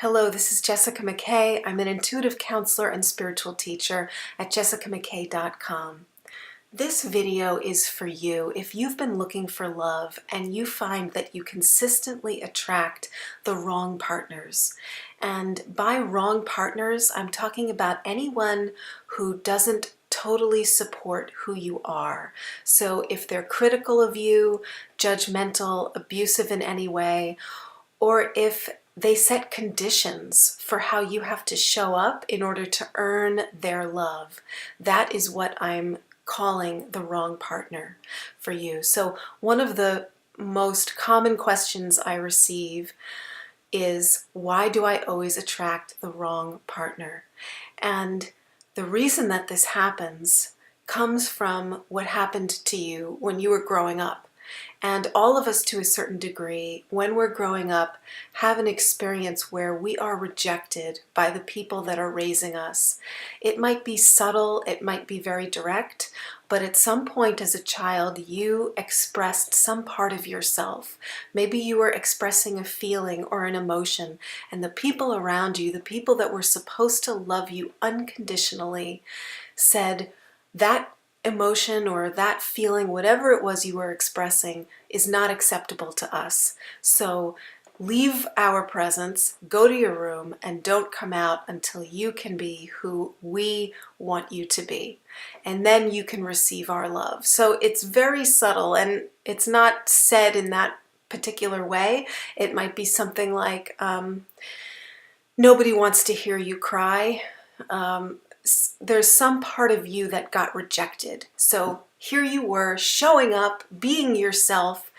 Hello, this is Jessica McKay. I'm an intuitive counselor and spiritual teacher at jessicamckay.com. This video is for you if you've been looking for love and you find that you consistently attract the wrong partners. And by wrong partners, I'm talking about anyone who doesn't totally support who you are. So if they're critical of you, judgmental, abusive in any way, or if they set conditions for how you have to show up in order to earn their love. That is what I'm calling the wrong partner for you. So one of the most common questions I receive is, why do I always attract the wrong partner? And the reason that this happens comes from what happened to you when you were growing up. And all of us, to a certain degree, when we're growing up, have an experience where we are rejected by the people that are raising us. It might be subtle, it might be very direct, but at some point as a child, you expressed some part of yourself. Maybe you were expressing a feeling or an emotion, and the people around you, the people that were supposed to love you unconditionally, said, that emotion or that feeling, whatever it was you were expressing, is not acceptable to us. So leave our presence, go to your room, and don't come out until you can be who we want you to be. And then you can receive our love. So it's very subtle, and it's not said in that particular way. It might be something like, nobody wants to hear you cry. There's some part of you that got rejected. So here you were showing up, being yourself,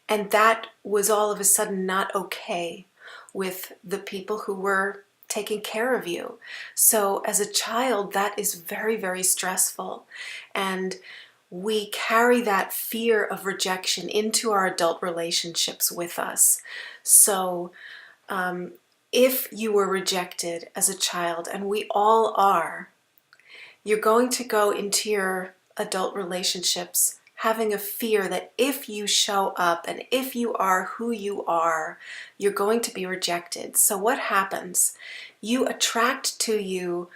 and that was all of a sudden not okay with the people who were taking care of you. So as a child, that is very, very stressful. And we carry that fear of rejection into our adult relationships with us. So if you were rejected as a child, and we all are, you're going to go into your adult relationships having a fear that if you show up and if you are who you are, you're going to be rejected. So what happens? You attract to you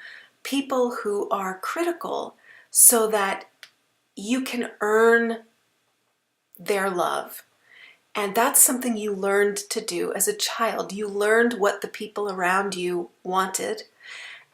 people who are critical so that you can earn their love. And that's something you learned to do as a child. You learned what the people around you wanted,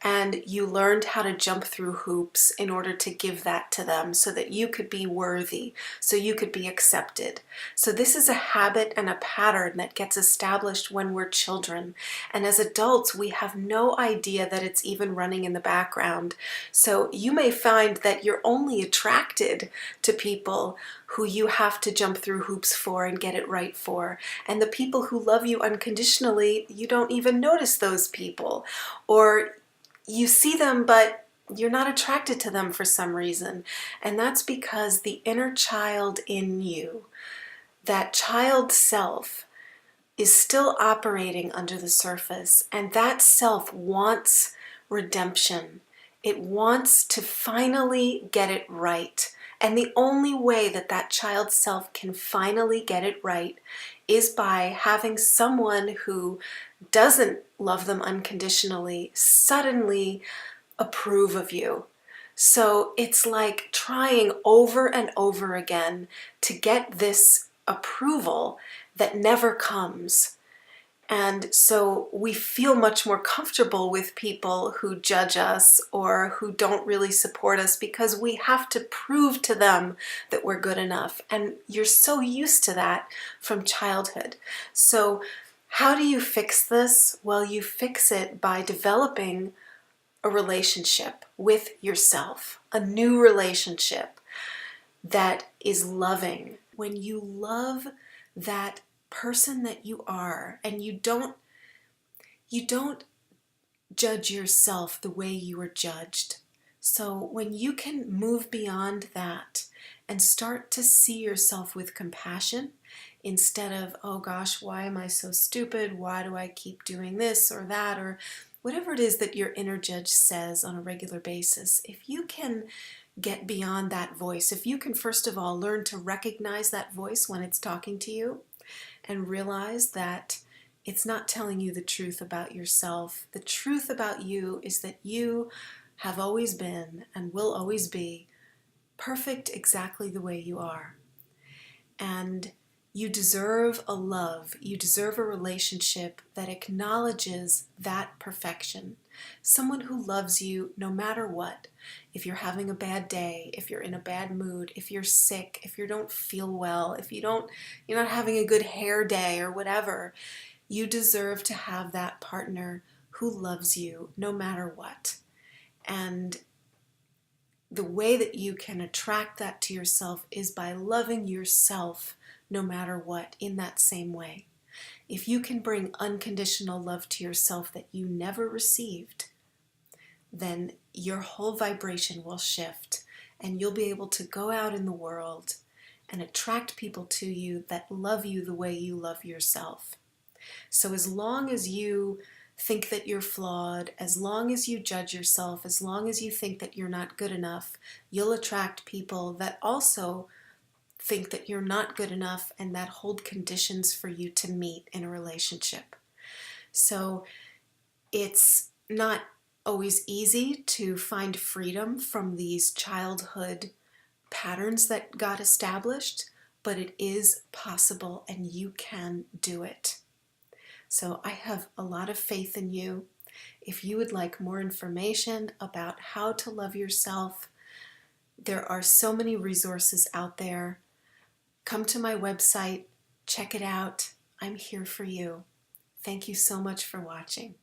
and you learned how to jump through hoops in order to give that to them so that you could be worthy, so you could be accepted. So this is a habit and a pattern that gets established when we're children. And as adults, we have no idea that it's even running in the background. So you may find that you're only attracted to people who you have to jump through hoops for and get it right for. And the people who love you unconditionally, you don't even notice those people. Or you see them, but you're not attracted to them for some reason. And that's because the inner child in you, that child self, is still operating under the surface. And that self wants redemption. It wants to finally get it right. And the only way that that child self can finally get it right is by having someone who doesn't love them unconditionally suddenly approve of you. So it's like trying over and over again to get this approval that never comes. And so we feel much more comfortable with people who judge us or who don't really support us because we have to prove to them that we're good enough. And you're so used to that from childhood. So how do you fix this? Well, you fix it by developing a relationship with yourself, a new relationship that is loving. When you love that person that you are, and you don't judge yourself the way you were judged. So when you can move beyond that and start to see yourself with compassion instead of, oh gosh, why am I so stupid? Why do I keep doing this or that? Or whatever it is that your inner judge says on a regular basis, if you can get beyond that voice, if you can first of all learn to recognize that voice when it's talking to you and realize that It's not telling you the truth about yourself. The truth about you is that you have always been and will always be perfect exactly the way you are. And you deserve a love, you deserve a relationship that acknowledges that perfection. Someone who loves you no matter what. If you're having a bad day, if you're in a bad mood, if you're sick, if you don't feel well, if you're not having a good hair day or whatever, you deserve to have that partner who loves you no matter what. And the way that you can attract that to yourself is by loving yourself no matter what in that same way. If you can bring unconditional love to yourself that you never received, then your whole vibration will shift and you'll be able to go out in the world and attract people to you that love you the way you love yourself. So as long as you think that you're flawed, as long as you judge yourself, as long as you think that you're not good enough, you'll attract people that also think that you're not good enough and that hold conditions for you to meet in a relationship. So it's not always easy to find freedom from these childhood patterns that got established, but it is possible and you can do it. So I have a lot of faith in you. If you would like more information about how to love yourself, there are so many resources out there. Come to my website, check it out. I'm here for you. Thank you so much for watching.